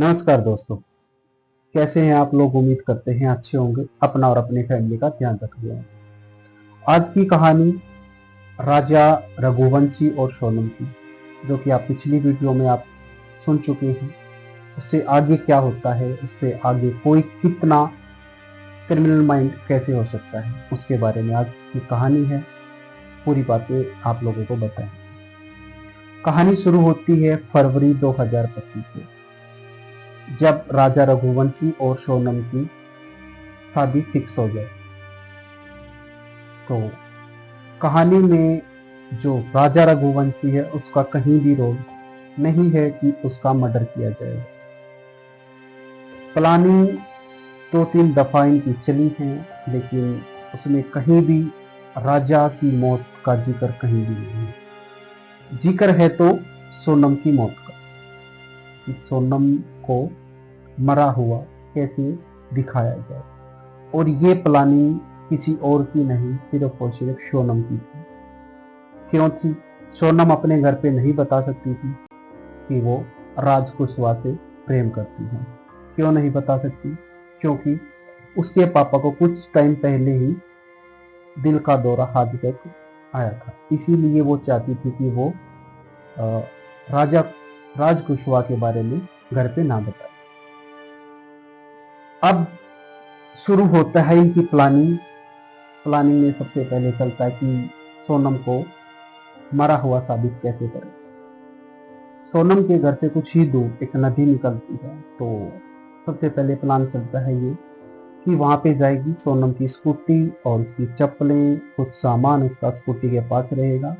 नमस्कार दोस्तों, कैसे हैं आप लोग। उम्मीद करते हैं अच्छे होंगे। अपना और अपनी फैमिली का ध्यान रखिए। आज की कहानी राजा रघुवंशी और सोनम की, जो कि आप पिछली वीडियो में आप सुन चुके हैं। उससे आगे क्या होता है, उससे आगे कोई कितना क्रिमिनल माइंड कैसे हो सकता है, उसके बारे में आज की कहानी है। पूरी बातें आप लोगों को बताएं। कहानी शुरू होती है फरवरी 2025 से, जब राजा रघुवंशी और सोनम की शादी फिक्स हो जाए। तो कहानी में जो राजा रघुवंशी है, उसका कहीं भी रोल नहीं है कि उसका मर्डर किया जाए। प्लानिंग 2-3 दफा इनकी चली है, लेकिन उसमें कहीं भी राजा की मौत का जिक्र कहीं भी नहीं है। जिक्र है तो सोनम की मौत का, कि सोनम को मरा हुआ कैसे दिखाया जाए। और ये प्लानिंग किसी और की नहीं, सिर्फ और सिर्फ सोनम की थी। क्यों थी? सोनम अपने घर पे नहीं बता सकती थी कि वो राज कुशवाहा से प्रेम करती है। क्यों नहीं बता सकती? क्योंकि उसके पापा को कुछ टाइम पहले ही दिल का दौरा हार्ट अटैक आया था। इसीलिए वो चाहती थी कि वो राजा राज कुशवाहा के बारे में घर पे ना बताए। अब शुरू होता है इनकी प्लानिंग। प्लानिंग में सबसे पहले चलता है कि सोनम को मरा हुआ साबित कैसे करें। सोनम के घर से कुछ ही दूर एक नदी निकलती है। तो सबसे पहले प्लान चलता है ये कि वहां पे जाएगी सोनम की स्कूटी और उसकी चप्पलें, कुछ सामान उसका स्कूटी के पास रहेगा।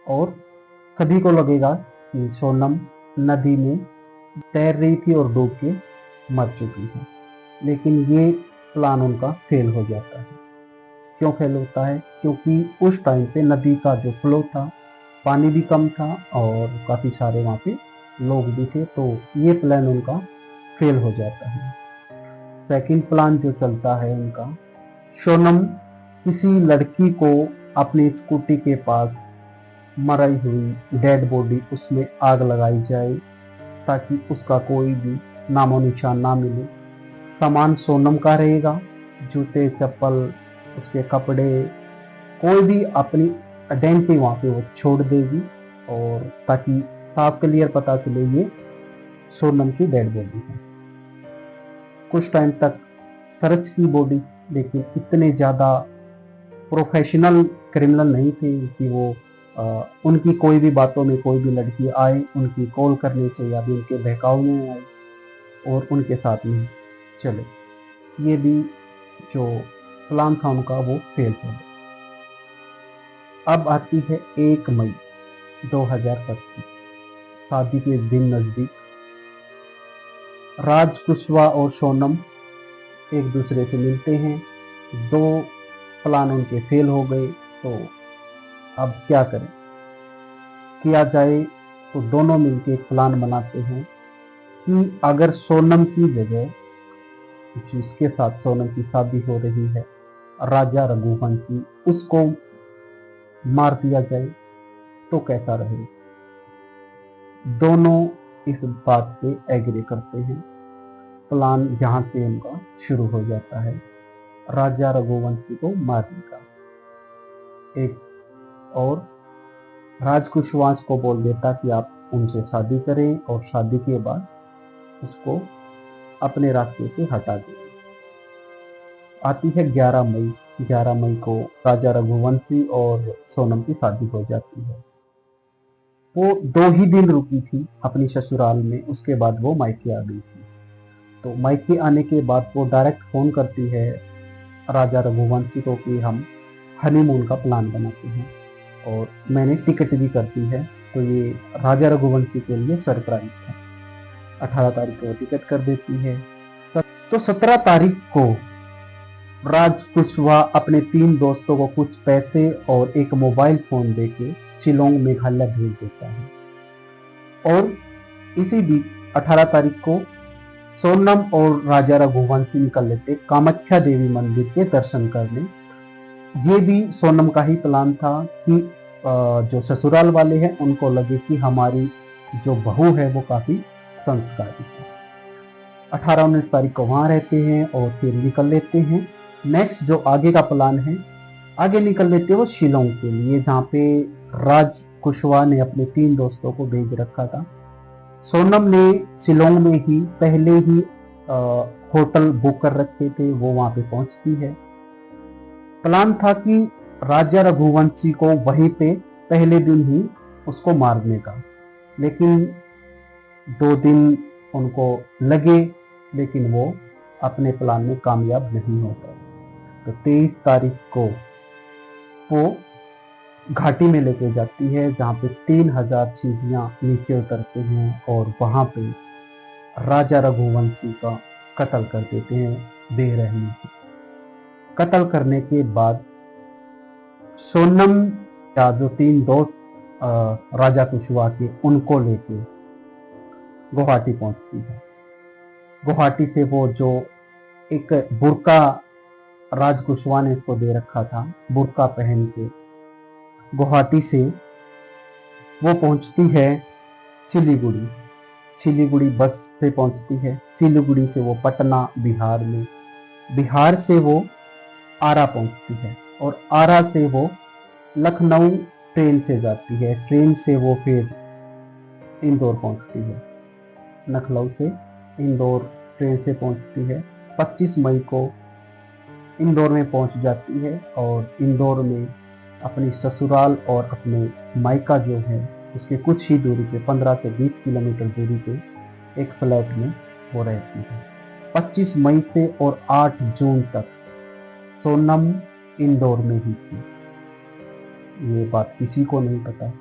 और सभी को लगेगा कि सोनम नदी में तैर रही थी और डूब के मर चुकी है। लेकिन ये प्लान उनका फेल हो जाता है। क्यों फेल होता है? क्योंकि उस टाइम पे नदी का जो फ्लो था, पानी भी कम था और काफ़ी सारे वहाँ पे लोग भी थे। तो ये प्लान उनका फेल हो जाता है। सेकंड प्लान जो चलता है उनका, सोनम किसी लड़की को अपनी स्कूटी के पास मरी हुई डेड बॉडी, उसमें आग लगाई जाए ताकि उसका कोई भी नामो निशान ना मिले। सामान सोनम का रहेगा, जूते, चप्पल, उसके कपड़े, कोई भी अपनी आइडेंटिटी वहाँ पे वो छोड़ देगी, और ताकि साफ क्लियर पता चले ये सोनम की डेड बॉडी है। कुछ टाइम तक सर्च की बॉडी, लेकिन इतने ज़्यादा प्रोफेशनल क्रिमिनल नहीं थे कि वो उनकी कोई भी बातों में कोई भी लड़की आए उनकी कॉल करने से या भी उनके बहकाव में आए और उनके साथ में चले। ये भी जो प्लान था उनका वो फेल हो गया। अब आती है 1 मई 2025, शादी के दिन नजदीक। राज कुशवाहा और सोनम एक दूसरे से मिलते हैं। 2 प्लान उनके फेल हो गए। तो अब क्या करें, किया जाए? तो दोनों मिलकर एक प्लान बनाते हैं कि अगर सोनम की जगह, जिसके साथ सोनम की शादी हो रही है, राजा रघुवंशी, उसको मार दिया जाए तो कैसा रहे। दोनों इस बात पे एग्री करते हैं। प्लान यहाँ से उनका शुरू हो जाता है, राजा रघुवंशी को मारने का। एक और राज कुशवाहा को बोल देता कि आप उनसे शादी करें और शादी के बाद उसको अपने रास्ते से हटा दें। आती है 11 मई। 11 मई को राजा रघुवंशी और सोनम की शादी हो जाती है। वो 2 ही दिन रुकी थी अपनी ससुराल में, उसके बाद वो मायके आ गई थी। तो मायके आने के बाद वो डायरेक्ट फोन करती है राजा रघुवंशी को कि हम हनीमून का प्लान बनाते हैं, और मैंने टिकट भी करती है। तो ये राजा रघुवंशी के लिए सरप्राइज था। 18 तारीख को टिकट कर देती है। तो 17 तारीख को राज कुशवाहा अपने 3 दोस्तों को कुछ पैसे और एक मोबाइल फोन देके शिलोंग मेघालय भेज देता है। और इसी बीच 18 तारीख को सोनम और राजा रघुवंशी निकल लेते कामाख्या देवी मंदिर के दर्शन करने। ये भी सोनम का ही प्लान था कि जो ससुराल वाले हैं उनको लगे कि हमारी जो बहू है वो काफी संस्कारी है। 18-19 तारीख को वहां रहते हैं और फिर निकल लेते हैं। नेक्स्ट जो आगे का प्लान है, आगे निकल लेते हैं वो शिलोंग के लिए, जहाँ पे राज कुशवाहा ने अपने 3 दोस्तों को भेज रखा था। सोनम ने शिलोंग में ही पहले ही होटल बुक कर रखे थे, वो वहां पे पहुंचती है। प्लान था कि राजा रघुवंशी को वहीं पे पहले दिन ही उसको मारने का, लेकिन 2 दिन उनको लगे, लेकिन वो अपने प्लान में कामयाब नहीं होता। तो 23 तारीख को वो घाटी में लेके जाती है, जहाँ पे 3000 सीढ़ियाँ नीचे उतरते हैं और वहाँ पे राजा रघुवंशी का कत्ल कर देते हैं बेरहमी से। कत्ल करने के बाद सोनम का जो 3 दोस्त राजा कुशवाहा के, उनको लेके गुवाहाटी पहुंचती है। गुवाहाटी से वो जो एक बुर्का राज कुशवाहा ने इसको दे रखा था, बुर्का पहन के गुवाहाटी से वो पहुंचती है सिलीगुड़ी। सिलीगुड़ी बस से पहुंचती है। सिलीगुड़ी से वो पटना बिहार में, बिहार से वो आरा पहुंचती है और आरा से वो लखनऊ ट्रेन से जाती है। ट्रेन से वो फिर इंदौर पहुंचती है। लखनऊ से इंदौर ट्रेन से पहुंचती है। 25 मई को इंदौर में पहुंच जाती है और इंदौर में अपनी ससुराल और अपने मायका जो है उसके कुछ ही दूरी पे, 15 से 20 किलोमीटर दूरी पे एक फ्लैट में वो रहती है। 25 मई से और 8 जून तक सोनम इंदौर में ही थी। ये बात किसी को नहीं पता,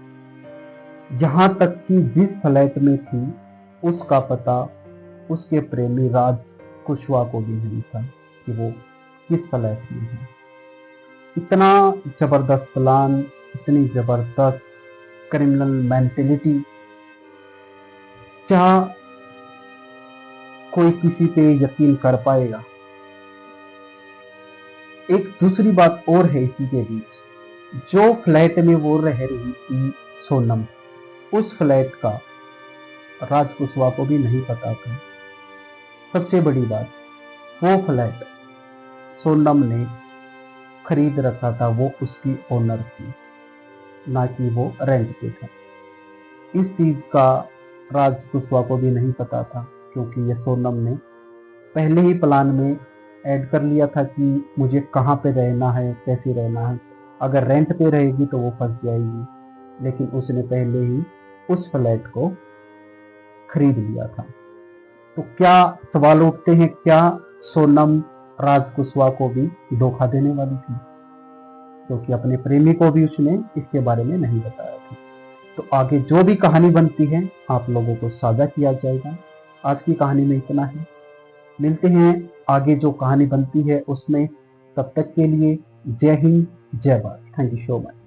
यहाँ तक कि जिस फ्लैट में थी उसका पता उसके प्रेमी राज कुशवाहा को भी नहीं था कि वो किस फ्लैट में है। इतना जबरदस्त प्लान, इतनी जबरदस्त क्रिमिनल मेंटेलिटी, क्या कोई किसी पे यकीन कर पाएगा? एक दूसरी बात और है इसी के बीच, जो फ्लैट में वो रह रही थी सोनम, उस फ्लैट का राज कुशवाहा को भी नहीं पता था। सबसे बड़ी बात, वो फ्लैट सोनम ने खरीद रखा था, वो उसकी ओनर थी, ना कि वो रेंट पे था। इस चीज का राज कुशवाहा को भी नहीं पता था, क्योंकि ये सोनम ने पहले ही प्लान में ऐड कर लिया था कि मुझे कहाँ पे रहना है, कैसे रहना है। अगर रेंट पे रहेगी तो वो फंस जाएगी, लेकिन उसने पहले ही उस फ्लैट को खरीद लिया था। तो क्या सवाल उठते हैं, क्या सोनम राज कुशवाहा को भी धोखा देने वाली थी? क्योंकि अपने प्रेमी को भी उसने इसके बारे में नहीं बताया था। तो आगे जो भी कहानी बनती है आप लोगों को साझा किया जाएगा। आज की कहानी में इतना है, मिलते हैं आगे जो कहानी बनती है उसमें। तब तक के लिए जय हिंद, जय Bharat. Thank you so much.